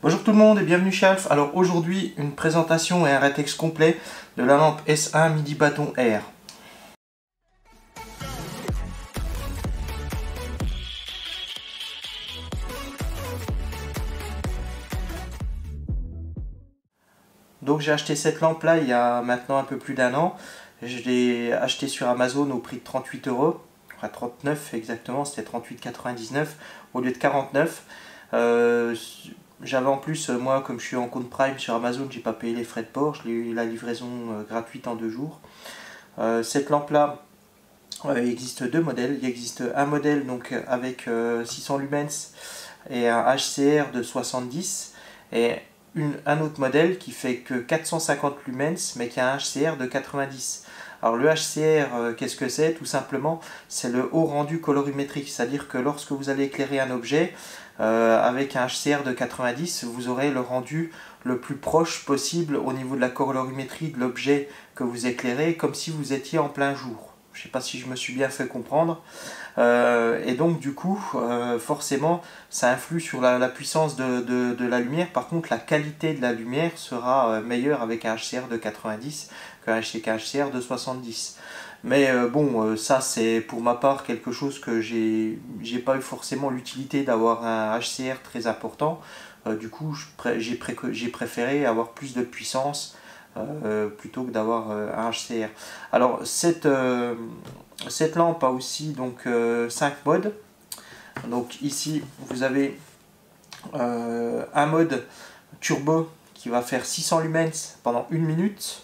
Bonjour tout le monde et bienvenue chez Alf. Alors aujourd'hui, une présentation et un rétex complet de la lampe S1 Midi Bâton Air. Donc j'ai acheté cette lampe là il y a maintenant un peu plus d'un an. Je l'ai acheté sur Amazon au prix de 38 €. Enfin 39 exactement, c'était 38,99 au lieu de 49. J'avais en plus, moi comme je suis en compte Prime sur Amazon, j'ai pas payé les frais de port, je l'ai eu la livraison gratuite en 2 jours. Cette lampe là, il existe deux modèles. Il existe un modèle donc avec 600 lumens et un HCR de 70 et un autre modèle qui fait que 450 lumens mais qui a un HCR de 90. Alors le HCR, qu'est-ce que c'est? Tout simplement, c'est le haut rendu colorimétrique, c'est-à-dire que lorsque vous allez éclairer un objet avec un HCR de 90, vous aurez le rendu le plus proche possible au niveau de la colorimétrie de l'objet que vous éclairez, comme si vous étiez en plein jour. Je ne sais pas si je me suis bien fait comprendre. Et donc du coup, forcément, ça influe sur la puissance de la lumière. Par contre, la qualité de la lumière sera meilleure avec un HCR de 90 qu'un HCR de 70. Mais bon, ça c'est pour ma part quelque chose que j'ai pas eu forcément l'utilité d'avoir un HCR très important. Du coup, j'ai préféré avoir plus de puissance plutôt que d'avoir un HCR. Alors cette lampe a aussi donc 5 modes. Donc ici vous avez un mode turbo qui va faire 600 lumens pendant 1 minute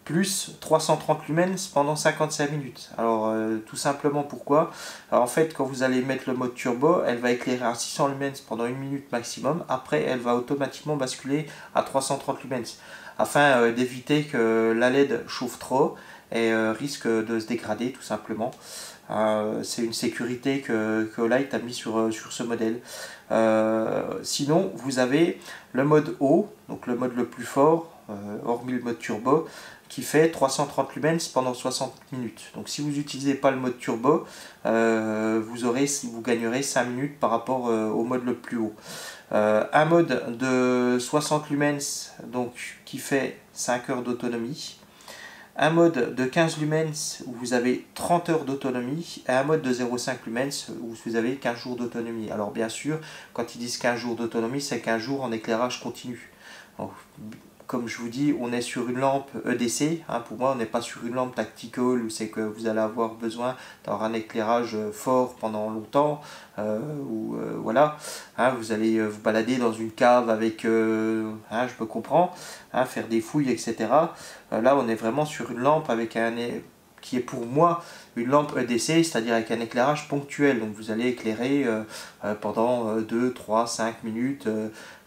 plus 330 lumens pendant 55 minutes. Alors tout simplement pourquoi? Alors, en fait, quand vous allez mettre le mode turbo, elle va éclairer à 600 lumens pendant 1 minute maximum. Après, elle va automatiquement basculer à 330 lumens afin d'éviter que la LED chauffe trop et risque de se dégrader tout simplement. C'est une sécurité que Olight a mis sur ce modèle. Sinon, vous avez le mode haut, donc le mode le plus fort, hormis le mode turbo, qui fait 330 lumens pendant 60 minutes. Donc si vous n'utilisez pas le mode turbo, vous gagnerez 5 minutes par rapport au mode le plus haut. Un mode de 60 lumens donc, qui fait 5 heures d'autonomie. Un mode de 15 lumens où vous avez 30 heures d'autonomie et un mode de 0,5 lumens où vous avez 15 jours d'autonomie. Alors bien sûr, quand ils disent 15 jours d'autonomie, c'est 15 jours en éclairage continu. Donc, comme je vous dis, on est sur une lampe EDC. Pour moi, on n'est pas sur une lampe tactical où c'est que vous allez avoir besoin d'avoir un éclairage fort pendant longtemps. Voilà, vous allez vous balader dans une cave avec, je peux comprendre, faire des fouilles, etc. Là, on est vraiment sur une lampe avec qui est pour moi une lampe EDC, c'est-à-dire avec un éclairage ponctuel. Donc vous allez éclairer pendant 2, 3, 5 minutes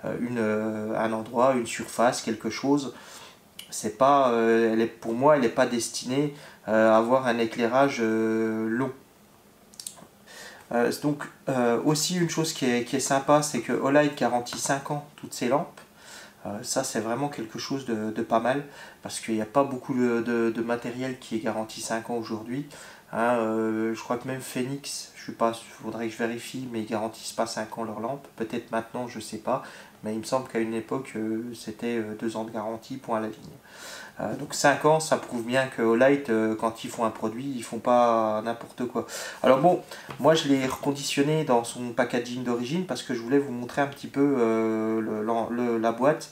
un endroit, une surface, quelque chose. C'est pas, pour moi, elle n'est pas destinée à avoir un éclairage long. Donc aussi une chose qui est sympa, c'est que Olight garantit 5 ans toutes ces lampes. Ça c'est vraiment quelque chose de pas mal parce qu'il n'y a pas beaucoup de matériel qui est garanti 5 ans aujourd'hui. Je crois que même Phoenix, je sais pas, il faudrait que je vérifie, mais ils garantissent pas 5 ans leurs lampes. Peut-être maintenant, je sais pas, mais il me semble qu'à une époque c'était 2 ans de garantie point à la ligne. Donc 5 ans, ça prouve bien que Olight, quand ils font un produit, ils font pas n'importe quoi. Alors bon, moi je l'ai reconditionné dans son packaging d'origine parce que je voulais vous montrer un petit peu la boîte.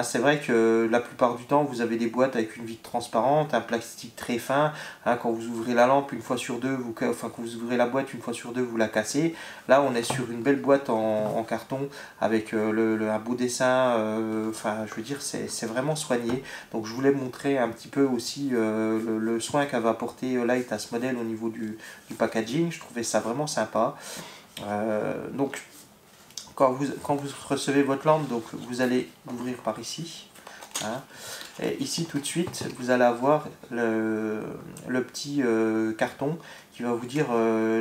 C'est vrai que la plupart du temps, vous avez des boîtes avec une vitre transparente, un plastique très fin. Quand vous ouvrez la lampe une fois sur deux, quand vous ouvrez la boîte une fois sur deux, vous la cassez. Là, on est sur une belle boîte en carton avec un beau dessin. Je veux dire, c'est vraiment soigné. Donc je voulais montrer un petit peu aussi le soin qu'avait apporté Olight à ce modèle au niveau du packaging. Je trouvais ça vraiment sympa. Donc quand vous recevez votre lampe, donc vous allez l'ouvrir par ici. Et ici tout de suite, vous allez avoir le petit carton qui va vous dire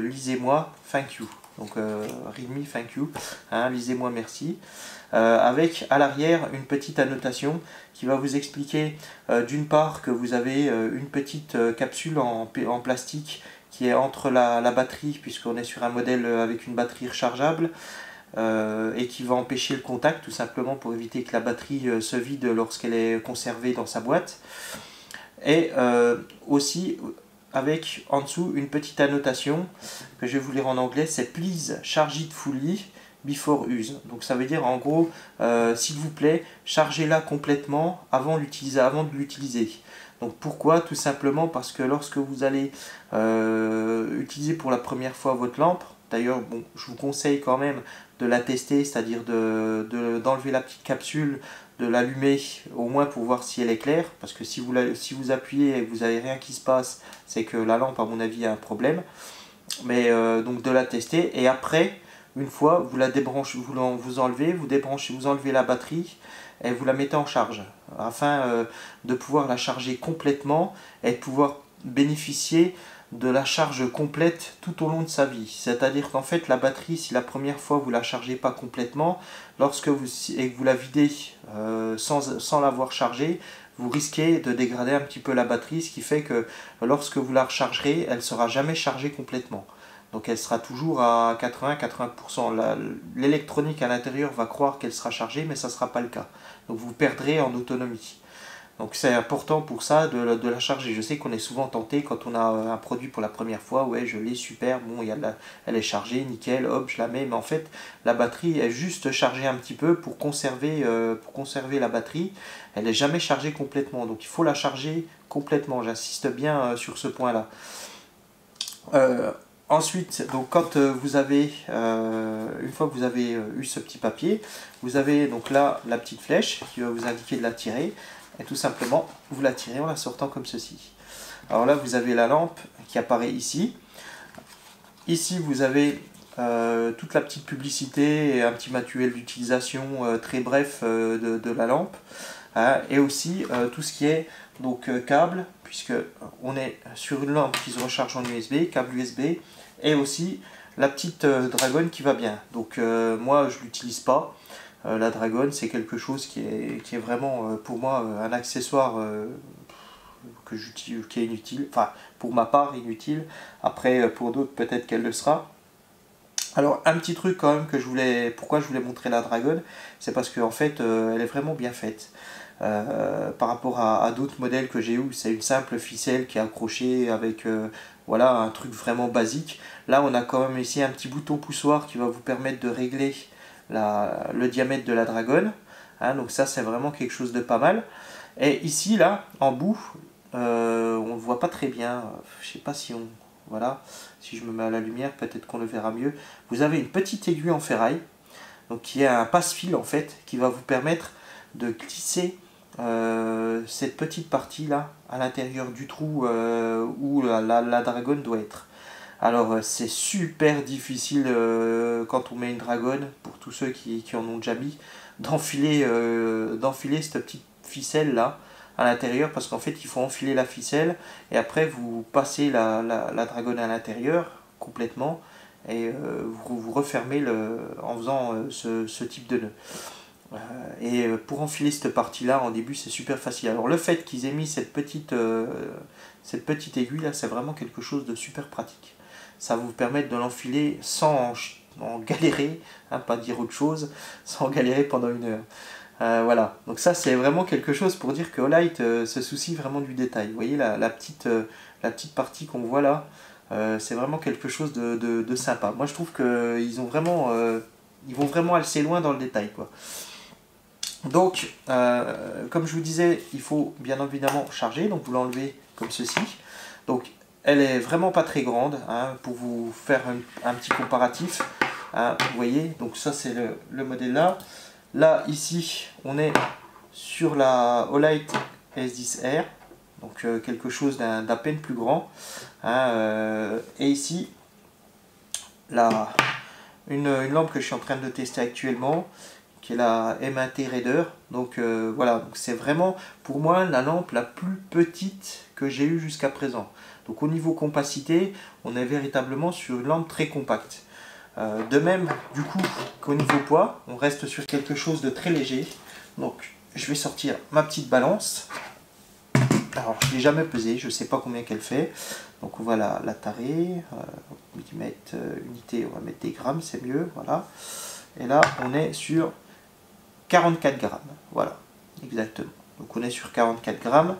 lisez-moi, thank you. Donc read me, thank you. Lisez-moi, merci. Avec à l'arrière une petite annotation qui va vous expliquer d'une part que vous avez une petite capsule en plastique qui est entre la batterie, puisqu'on est sur un modèle avec une batterie rechargeable, et qui va empêcher le contact tout simplement pour éviter que la batterie se vide lorsqu'elle est conservée dans sa boîte. Et aussi avec en dessous une petite annotation que je vais vous lire en anglais, c'est Please charge it fully before use. Donc ça veut dire en gros, s'il vous plaît, chargez-la complètement avant de l'utiliser. Donc pourquoi? Tout simplement parce que lorsque vous allez utiliser pour la première fois votre lampe, d'ailleurs bon, je vous conseille quand même de la tester, c'est-à-dire d'enlever la petite capsule, de l'allumer au moins pour voir si elle est claire, parce que si vous appuyez et que vous n'avez rien qui se passe, c'est que la lampe à mon avis a un problème. Mais donc de la tester, et après, une fois, vous la débranchez, vous enlevez, vous enlevez la batterie et vous la mettez en charge, afin de pouvoir la charger complètement et de pouvoir bénéficier de la charge complète tout au long de sa vie. C'est-à-dire qu'en fait, la batterie, si la première fois vous la chargez pas complètement, lorsque vous la videz sans l'avoir chargée, vous risquez de dégrader un petit peu la batterie, ce qui fait que lorsque vous la rechargerez, elle ne sera jamais chargée complètement. Donc elle sera toujours à 80-80%. L'électronique à l'intérieur va croire qu'elle sera chargée, mais ça ne sera pas le cas. Donc vous perdrez en autonomie. Donc c'est important pour ça de la charger. Je sais qu'on est souvent tenté quand on a un produit pour la première fois, ouais je l'ai, super, bon elle est chargée, nickel, hop je la mets, mais en fait la batterie est juste chargée un petit peu pour conserver la batterie, elle n'est jamais chargée complètement, donc il faut la charger complètement, j'insiste bien sur ce point là. Ensuite, donc quand vous avez, une fois que vous avez eu ce petit papier, vous avez donc là la petite flèche qui va vous indiquer de la tirer. Et tout simplement, vous la tirez en la sortant comme ceci. Alors là, vous avez la lampe qui apparaît ici. Ici, vous avez toute la petite publicité et un petit manuel d'utilisation très bref de la lampe. Hein, et aussi tout ce qui est donc, câble, puisque on est sur une lampe qui se recharge en USB, câble USB, et aussi la petite dragonne qui va bien. Donc moi, je ne l'utilise pas. La dragonne, c'est quelque chose qui est vraiment pour moi un accessoire qui est inutile, enfin pour ma part inutile, après pour d'autres peut-être qu'elle le sera. Alors un petit truc quand même pourquoi je voulais montrer la dragonne, c'est parce qu'en fait elle est vraiment bien faite. Par rapport à d'autres modèles que j'ai eu, c'est une simple ficelle qui est accrochée avec voilà, un truc vraiment basique. Là on a quand même ici un petit bouton poussoir qui va vous permettre de régler le diamètre de la dragonne, hein, donc ça c'est vraiment quelque chose de pas mal. Et ici là en bout on ne voit pas très bien, je sais pas si voilà, si je me mets à la lumière peut-être qu'on le verra mieux. Vous avez une petite aiguille en ferraille, donc qui est un passe-fil en fait, qui va vous permettre de glisser cette petite partie là à l'intérieur du trou où la dragonne doit être. Alors c'est super difficile quand on met une dragonne, pour tous ceux qui en ont déjà mis, d'enfiler cette petite ficelle là à l'intérieur, parce qu'en fait il faut enfiler la ficelle et après vous passez la dragonne à l'intérieur complètement et vous refermez en faisant ce type de nœud. Et pour enfiler cette partie là en début c'est super facile. Alors le fait qu'ils aient mis cette petite aiguille là, c'est vraiment quelque chose de super pratique. Ça va vous permettre de l'enfiler sans en galérer, hein, pas dire autre chose, sans galérer pendant une heure. Voilà, donc ça c'est vraiment quelque chose pour dire que Olight se soucie vraiment du détail. Vous voyez la petite partie qu'on voit là, c'est vraiment quelque chose de sympa. Moi je trouve qu'ils vont vraiment assez loin dans le détail, quoi. Donc, comme je vous disais, il faut bien évidemment charger, donc vous l'enlevez comme ceci. Donc, elle est vraiment pas très grande, hein, pour vous faire un petit comparatif. Hein, vous voyez, donc ça c'est le modèle là. Là, ici, on est sur la Olight S10R, donc quelque chose d'à peine plus grand. Hein, et ici, une lampe que je suis en train de tester actuellement, qui est la M1T Raider. Donc voilà, c'est vraiment pour moi la lampe la plus petite que j'ai eue jusqu'à présent. Donc au niveau compacité, on est véritablement sur une lampe très compacte. De même, du coup, qu'au niveau poids, on reste sur quelque chose de très léger. Donc je vais sortir ma petite balance. Alors je ne l'ai jamais pesée, je ne sais pas combien qu'elle fait. Donc on va la tarer, millimètre, unité, on va mettre des grammes, c'est mieux, voilà. Et là, on est sur 44 grammes. Voilà, exactement. Donc on est sur 44 grammes.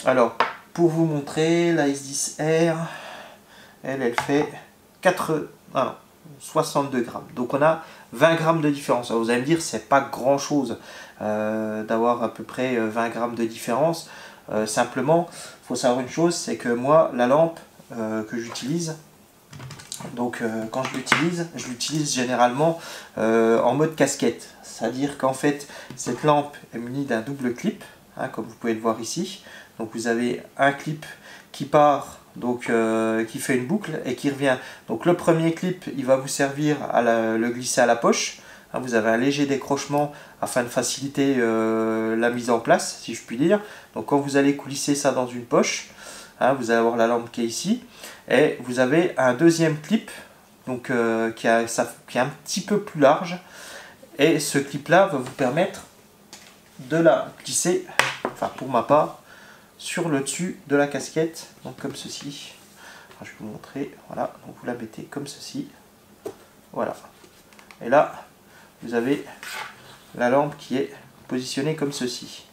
Alors, pour vous montrer, la S10R, elle fait 62 grammes. Donc on a 20 grammes de différence. Alors vous allez me dire, c'est pas grand chose d'avoir à peu près 20 grammes de différence. Simplement, il faut savoir une chose, c'est que moi, la lampe que j'utilise, donc quand je l'utilise généralement en mode casquette. C'est-à-dire qu'en fait, cette lampe est munie d'un double clip, hein, comme vous pouvez le voir ici. Donc vous avez un clip qui part, donc qui fait une boucle et qui revient. Donc le premier clip, il va vous servir à le glisser à la poche. Hein, vous avez un léger décrochement afin de faciliter la mise en place, si je puis dire. Donc quand vous allez glisser ça dans une poche, hein, vous allez avoir la lampe qui est ici. Et vous avez un deuxième clip donc, qui est un petit peu plus large. Et ce clip là va vous permettre de la glisser, enfin pour ma part, sur le dessus de la casquette, donc comme ceci. Alors, je vais vous montrer, voilà, donc vous la mettez comme ceci, voilà. Et là, vous avez la lampe qui est positionnée comme ceci.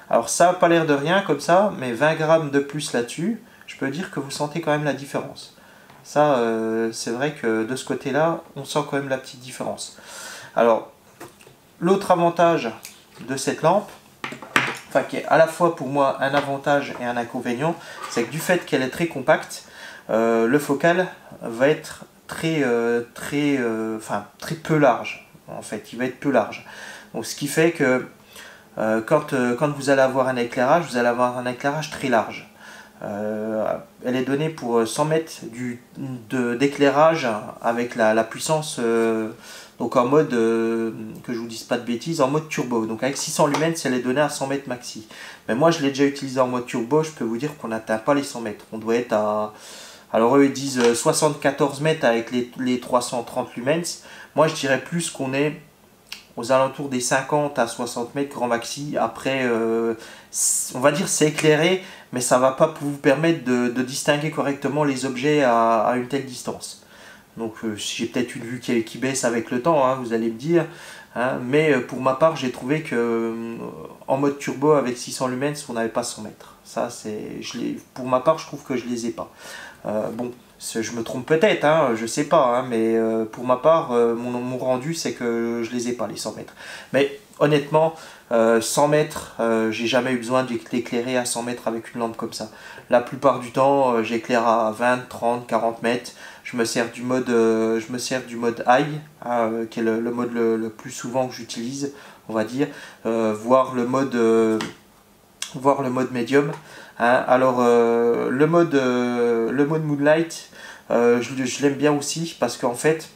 Alors ça n'a pas l'air de rien comme ça, mais 20 grammes de plus là-dessus, je peux dire que vous sentez quand même la différence. Ça, c'est vrai que de ce côté-là, on sent quand même la petite différence. Alors, l'autre avantage de cette lampe, enfin qui est à la fois pour moi un avantage et un inconvénient, c'est que du fait qu'elle est très compacte, le focal va être très peu large. En fait, il va être peu large. Donc, ce qui fait que quand vous allez avoir un éclairage, vous allez avoir un éclairage très large. Elle est donnée pour 100 mètres d'éclairage avec la puissance, donc en mode, que je vous dise pas de bêtises, en mode turbo. Donc avec 600 lumens, elle est donnée à 100 mètres maxi. Mais moi je l'ai déjà utilisé en mode turbo, je peux vous dire qu'on n'atteint pas les 100 mètres. On doit être à... Alors eux ils disent 74 mètres avec les 330 lumens. Moi je dirais plus qu'on est aux alentours des 50 à 60 mètres grand maxi. Après, on va dire c'est éclairé, mais ça ne va pas vous permettre de distinguer correctement les objets à une telle distance. Donc j'ai peut-être une vue qui baisse avec le temps, hein, vous allez me dire. Hein, mais pour ma part, j'ai trouvé que en mode turbo avec 600 lumens, on n'avait pas 100 mètres. Ça, pour ma part, je trouve que je ne les ai pas. Bon, je me trompe peut-être, hein, je sais pas, hein, mais pour ma part, mon rendu, c'est que je les ai pas, les 100 mètres. Mais honnêtement, 100 mètres, j'ai jamais eu besoin d'éclairer à 100 mètres avec une lampe comme ça. La plupart du temps, j'éclaire à 20, 30, 40 mètres. Je me sers du mode high, hein, qui est le mode le plus souvent que j'utilise, on va dire, voire le mode médium. Hein. Alors le mode Moonlight, je l'aime bien aussi parce qu'en fait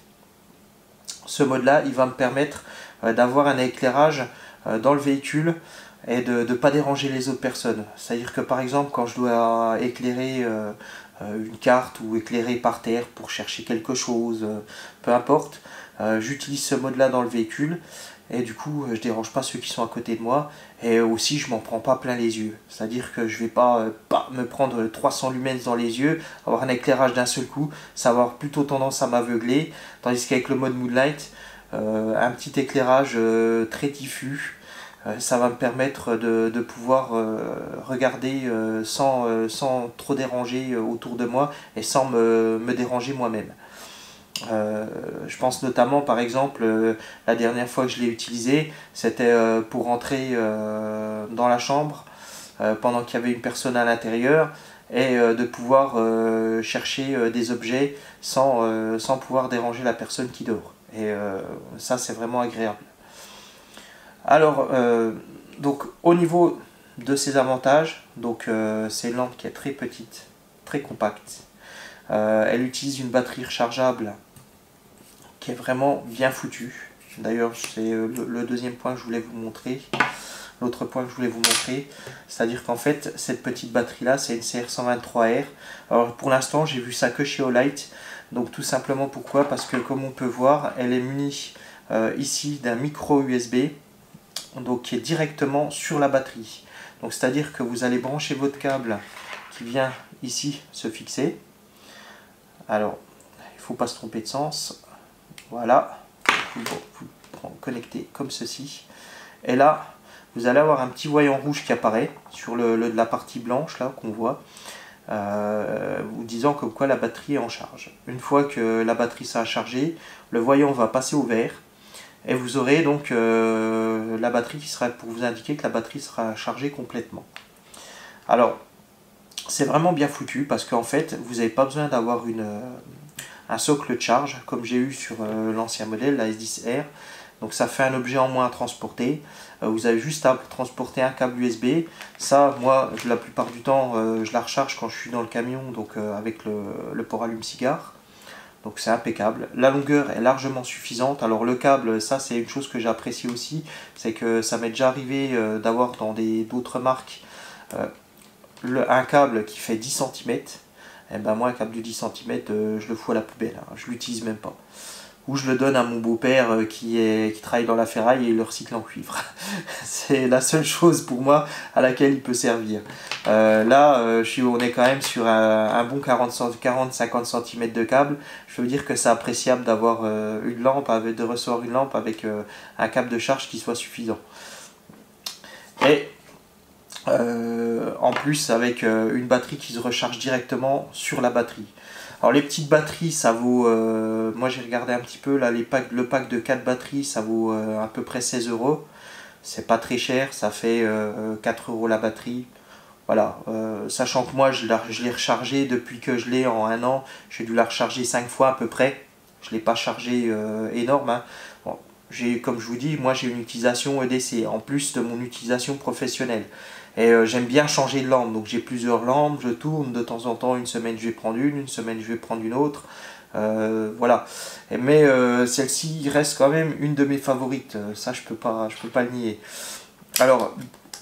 ce mode là il va me permettre d'avoir un éclairage dans le véhicule et de ne pas déranger les autres personnes. C'est à dire que par exemple quand je dois éclairer une carte ou éclairer par terre pour chercher quelque chose, peu importe, j'utilise ce mode là dans le véhicule. Et du coup, je dérange pas ceux qui sont à côté de moi. Et aussi, je m'en prends pas plein les yeux. C'est-à-dire que je vais pas me prendre 300 lumens dans les yeux, avoir un éclairage d'un seul coup. Ça va avoir plutôt tendance à m'aveugler. Tandis qu'avec le mode Moonlight, un petit éclairage très diffus, ça va me permettre de pouvoir regarder sans trop déranger autour de moi et sans me déranger moi-même. Je pense notamment par exemple la dernière fois que je l'ai utilisé, c'était pour rentrer dans la chambre pendant qu'il y avait une personne à l'intérieur et de pouvoir chercher des objets sans pouvoir déranger la personne qui dort. Et ça c'est vraiment agréable. Alors donc au niveau de ses avantages, donc c'est une lampe qui est très petite, très compacte. Elle utilise une batterie rechargeable qui est vraiment bien foutue. D'ailleurs, c'est le deuxième point que je voulais vous montrer. L'autre point que je voulais vous montrer, c'est-à-dire qu'en fait, cette petite batterie-là, c'est une CR123R. Alors pour l'instant, j'ai vu ça que chez Olight. Donc tout simplement pourquoi? Parce que comme on peut voir, elle est munie ici d'un micro USB, donc qui est directement sur la batterie. Donc c'est-à-dire que vous allez brancher votre câble qui vient ici se fixer. Alors, il ne faut pas se tromper de sens. Voilà. vous le connectez comme ceci. Et là, vous allez avoir un petit voyant rouge qui apparaît sur la partie blanche là qu'on voit, vous disant comme quoi la batterie est en charge. Une fois que la batterie sera chargée, le voyant va passer au vert et vous aurez donc la batterie qui sera pour vous indiquer que la batterie sera chargée complètement. Alors, c'est vraiment bien foutu parce qu'en fait, vous n'avez pas besoin d'avoir un socle de charge comme j'ai eu sur l'ancien modèle, la S10R. Donc ça fait un objet en moins à transporter. Vous avez juste à transporter un câble USB. Ça, moi, la plupart du temps, je la recharge quand je suis dans le camion, donc avec le port allume-cigare. Donc c'est impeccable. La longueur est largement suffisante. Alors le câble, ça c'est une chose que j'apprécie aussi. C'est que ça m'est déjà arrivé d'avoir dans d'autres marques un câble qui fait 10 cm. Et ben moi, un câble de 10 cm, je le fous à la poubelle. Hein. Je l'utilise même pas. Ou je le donne à mon beau-père qui travaille dans la ferraille et il le recycle en cuivre. C'est la seule chose pour moi à laquelle il peut servir. On est quand même sur un bon 40-50 cm de câble. Je veux dire que c'est appréciable d'avoir une lampe, de recevoir une lampe avec un câble de charge qui soit suffisant. Et en plus avec une batterie qui se recharge directement sur la batterie. Alors les petites batteries, ça vaut, moi j'ai regardé un petit peu, là, le pack de 4 batteries, ça vaut à peu près 16 €. C'est pas très cher, ça fait 4 € la batterie. Voilà, sachant que moi je l'ai rechargé depuis que je l'ai en 1 an, j'ai dû la recharger 5 fois à peu près. Je ne l'ai pas chargé énorme. Hein. Bon, comme je vous dis, moi j'ai une utilisation EDC, en plus de mon utilisation professionnelle. Et j'aime bien changer de lampe, donc j'ai plusieurs lampes, je tourne de temps en temps, une semaine je vais prendre une semaine je vais prendre une autre. Voilà. Mais celle-ci reste quand même une de mes favorites, ça je peux pas le nier. Alors,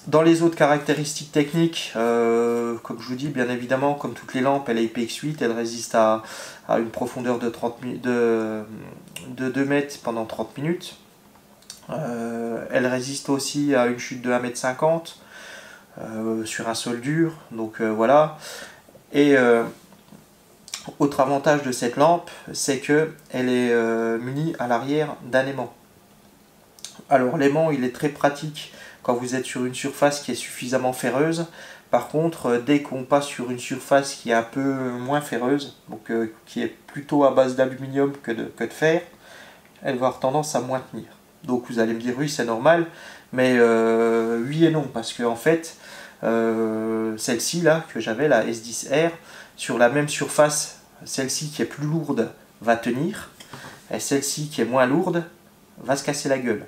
dans les autres caractéristiques techniques, comme je vous dis, bien évidemment, comme toutes les lampes, elle est IPX8, elle résiste à une profondeur de 2 mètres pendant 30 minutes. Elle résiste aussi à une chute de 1,50 m sur un sol dur, donc voilà. Et autre avantage de cette lampe, c'est qu'elle est munie à l'arrière d'un aimant. Alors l'aimant, il est très pratique quand vous êtes sur une surface qui est suffisamment ferreuse. Par contre, dès qu'on passe sur une surface qui est un peu moins ferreuse, donc qui est plutôt à base d'aluminium que de fer, elle va avoir tendance à moins tenir. Donc vous allez me dire oui, c'est normal, mais oui et non, parce que en fait, celle-ci là que j'avais, la S10R, sur la même surface, celle-ci qui est plus lourde va tenir, et celle-ci qui est moins lourde va se casser la gueule.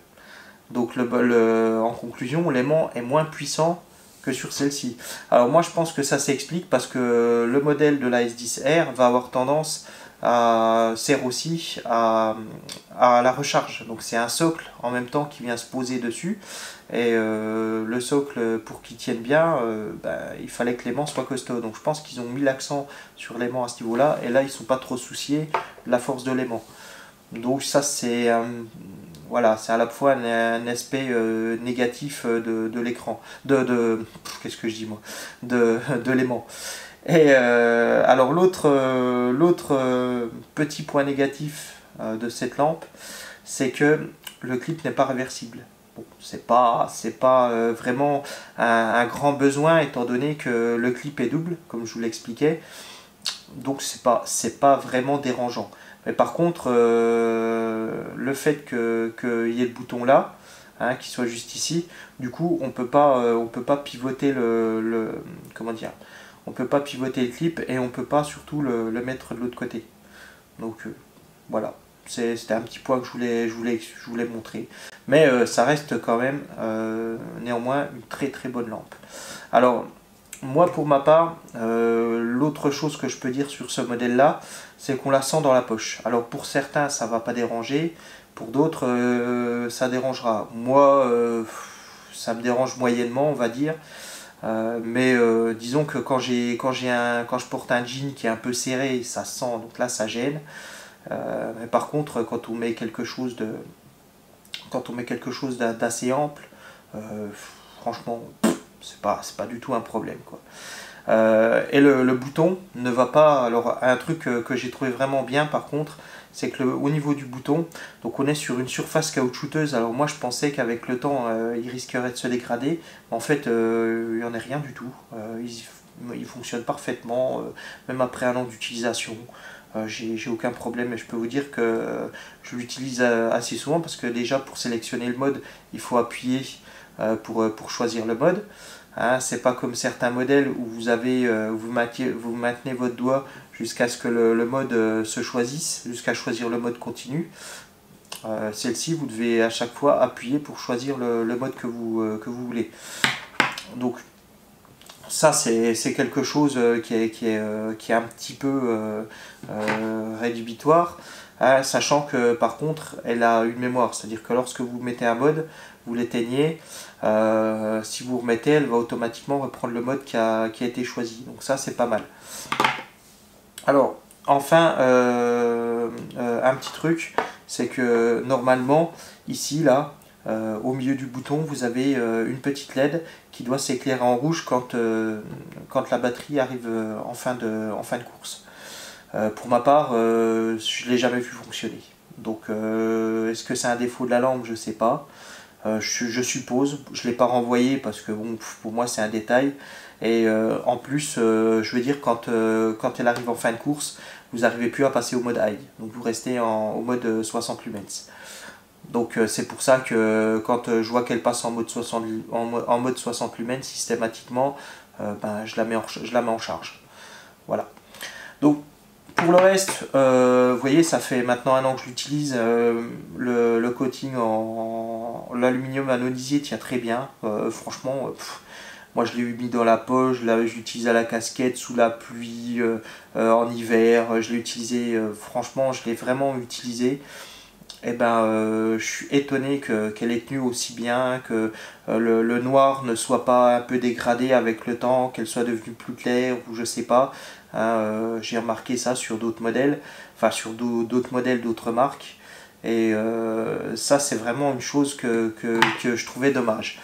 Donc en conclusion, l'aimant est moins puissant que sur celle-ci. Alors moi je pense que ça s'explique parce que le modèle de la S10R va avoir tendance sert aussi à la recharge. Donc c'est un socle en même temps qui vient se poser dessus. Et le socle, pour qu'il tienne bien, il fallait que l'aimant soit costaud. Donc je pense qu'ils ont mis l'accent sur l'aimant à ce niveau-là. Et là, ils ne sont pas trop souciés de la force de l'aimant. Donc ça, c'est voilà, c'est à la fois un aspect négatif de l'écran. Qu'est-ce que je dis moi, de l'aimant. Et alors l'autre petit point négatif de cette lampe, c'est que le clip n'est pas réversible. Bon, c'est pas vraiment un grand besoin étant donné que le clip est double, comme je vous l'expliquais. Donc c'est pas vraiment dérangeant. Mais par contre, le fait qu'il y ait le bouton là, hein, qui soit juste ici, du coup on peut pas pivoter comment dire, on peut pas pivoter le clip et on peut pas surtout le mettre de l'autre côté. Donc voilà, c'était un petit point que je voulais montrer. Mais ça reste quand même néanmoins une très très bonne lampe. Alors moi pour ma part, l'autre chose que je peux dire sur ce modèle là, c'est qu'on la sent dans la poche. Alors pour certains ça va pas déranger, pour d'autres ça dérangera. Moi ça me dérange moyennement, on va dire. Mais disons que quand je porte un jean qui est un peu serré, ça sent, donc là ça gêne. Mais par contre quand on met quelque chose d'assez ample, franchement c'est pas du tout un problème, quoi. Et le bouton ne va pas. Alors un truc que j'ai trouvé vraiment bien par contre, c'est que au niveau du bouton, donc on est sur une surface caoutchouteuse. Alors moi je pensais qu'avec le temps il risquerait de se dégrader. En fait il n'y en a rien du tout. Il fonctionne parfaitement, même après un an d'utilisation. J'ai aucun problème et je peux vous dire que je l'utilise assez souvent parce que déjà pour sélectionner le mode, il faut appuyer pour choisir le mode. Hein, c'est pas comme certains modèles où vous maintenez votre doigt jusqu'à ce que le mode se choisisse, jusqu'à choisir le mode continu. Celle-ci, vous devez à chaque fois appuyer pour choisir le mode que vous voulez. Donc ça c'est quelque chose qui est un petit peu rédhibitoire, hein, sachant que par contre elle a une mémoire, c'est à dire que lorsque vous mettez un mode, vous l'éteignez, si vous remettez, elle va automatiquement reprendre le mode qui a été choisi, donc ça c'est pas mal. Alors enfin un petit truc, c'est que normalement ici là au milieu du bouton, vous avez une petite LED qui doit s'éclairer en rouge quand la batterie arrive en fin de course. Pour ma part, je ne l'ai jamais vu fonctionner. Donc, est-ce que c'est un défaut de la lampe? Je ne sais pas. Je suppose. Je ne l'ai pas renvoyé parce que bon, pour moi, c'est un détail. Et en plus, je veux dire, quand elle arrive en fin de course, vous n'arrivez plus à passer au mode high. Donc, vous restez au mode 60 lumens. Donc c'est pour ça que quand je vois qu'elle passe en mode 60 lumens systématiquement, ben, je la mets en charge. Voilà. Donc pour le reste, vous voyez, ça fait maintenant un an que je l'utilise. Le coating en l'aluminium anodisé tient très bien. Franchement, moi je l'ai mis dans la poche, je l'utilise à la casquette, sous la pluie, en hiver. Je l'ai utilisé, franchement, je l'ai vraiment utilisé. Eh ben, je suis étonné qu'elle ait tenu aussi bien, que le noir ne soit pas un peu dégradé avec le temps, qu'elle soit devenue plus claire ou je sais pas. Hein, j'ai remarqué ça sur d'autres modèles, enfin sur d'autres modèles d'autres marques. Et ça c'est vraiment une chose que je trouvais dommage.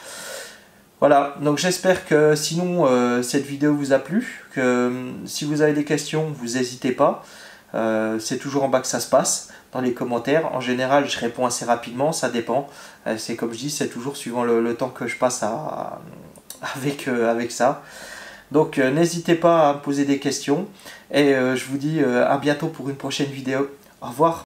Voilà, donc j'espère que sinon cette vidéo vous a plu, que si vous avez des questions, vous n'hésitez pas. C'est toujours en bas que ça se passe, dans les commentaires. En général, je réponds assez rapidement, ça dépend. C'est comme je dis, c'est toujours suivant le temps que je passe avec ça. Donc n'hésitez pas à me poser des questions. Et je vous dis à bientôt pour une prochaine vidéo. Au revoir.